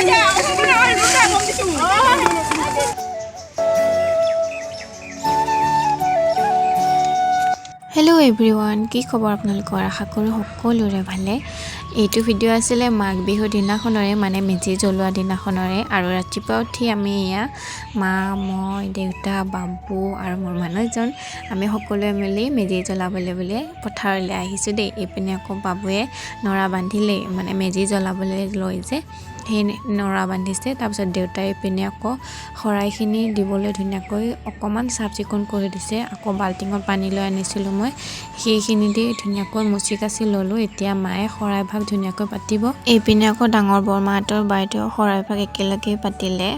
Hello everyone, কি খবৰ আপোনালোকৰ আশা কৰো সকলোৰে ভালে এইটো ভিডিও আছিলে মাঘ বিহু দিনাখনৰে মানে মেজি জ্বলোৱা দিনাখনৰে আৰু ৰাতিপুৱা উঠি আমি ইয়া মা মই দেউতা বাবু আৰু মোৰ মানুহজন আমি সকলোৱে মিলি মেজি জ্বলাবলৈ বুলি পথাৰলৈ আহিছো দেই এইপিনে আকৌ বাবুৱে নৰা বান্ধিলে মানে মেজি জ্বলাবলৈ লৈ যে সেই নৰা বান্ধিছে তাৰপিছত দেউতাই পিনে আকৌ খৰাইখিনি দিবলৈ ধুনীয়াকৈ অকমান সাফ চিকুণ কৰি দিছে আকৌ বাল্টিঙত পানী লৈ আনিছিলো মই সেইখিনি দি ধুনীয়াকৈ মুচি কাচি ললো এতিয়া মায়ে খৰাই ভাগ ধুনীয়াকৈ পাতিব এইপিনে আকৌ ডাঙৰ বৰমাহঁতৰ বাইদেউ খৰাই ভাগ একেলগে পাতিলে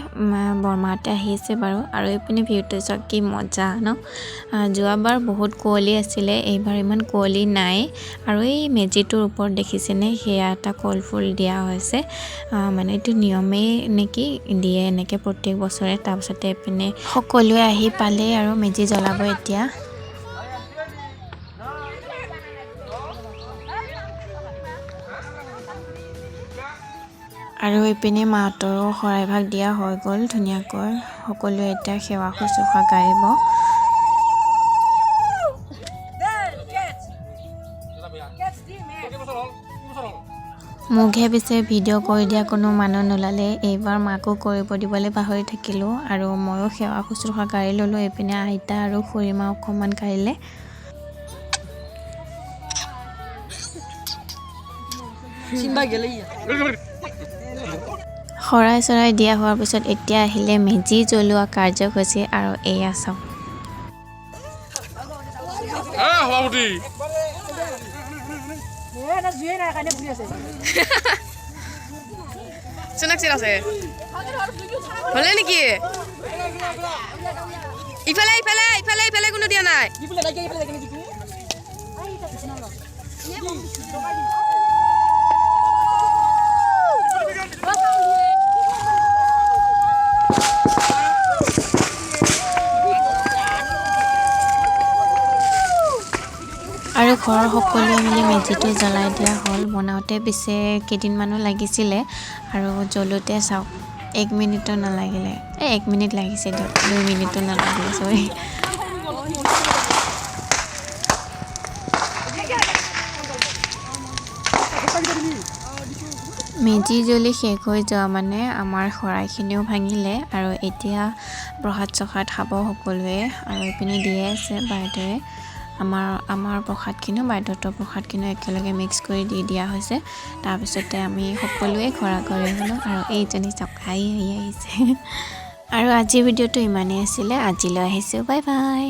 বৰমাহঁতে আহিছে বাৰু আৰু এইপিনে ভিউটো চাওক কি মজা ন যোৱাবাৰ বহুত কুঁৱলী আছিলে এইবাৰ ইমান কুঁৱলী নাই আৰু এই মেজিটোৰ ওপৰত দেখিছেনে হেয়া এটা কলফুল দিয়া হৈছে মানে এইটো নিয়মেই নেকি দিয়ে এনেকে প্ৰত্যেক বছৰে তাৰপিছতে এইপিনে সকলোৱে আহি পালে আৰু মেজি জ্বলাব এতিয়া আৰু এইপিনে মাহঁতৰো শৰাই ভাগ দিয়া হৈ গ'ল ধুনীয়াকৈ সকলোৱে এতিয়া সেৱা শুশ্ৰূষা গাৰিব মুখে পিছে ভিডিঅ' কৰি দিয়া কোনো মানুহ নোলালে এইবাৰ মাকো কৰিব দিবলৈ পাহৰি থাকিলোঁ আৰু ময়ো সেৱা শুশ্ৰূষা গাৰি ল'লোঁ এইপিনে আইতা আৰু খুৰীমা অকণমান গাৰিলে শৰাই চৰাই দিয়া হোৱাৰ পিছত এতিয়া আহিলে মেজি জ্বলোৱা কাৰ্যসূচী আৰু এয়া চাওক Sonak sila Hole niki? Ifale kuno dia nai. আৰু ঘৰৰ সকলোৱে মিলি মেজিটো জ্বলাই দিয়া হ'ল বনাওতে পিছে কেইদিনমানো লাগিছিলে আৰু জ্বলোতে চাওক 1 মিনিটো নালাগিলে 1 মিনিট লাগিছে 2 মিনিটো নালাগিলে সৰি মেজি জ্বলি শেষ হৈ যোৱা মানে আমাৰ খৰাইখিনিও ভাঙিলে আৰু এতিয়া প্ৰসাদ চখাত খাব সকলোৱে আৰু ইপিনে দিয়ে আছে বাইদেৱে আমাৰ প্ৰসাদখিনিও বাইদেউৰ প্ৰসাদখিনি একেলগে মিক্স কৰি দি দিয়া হৈছে তাৰপিছতে আমি সকলোৱে ঘৰা ঘৰি হ'লোঁ আৰু এইজনী চকাই আহিছে আৰু আজিৰ ভিডিঅ'টো ইমানেই আছিলে আজিলৈ আহিছোঁ বাই বাই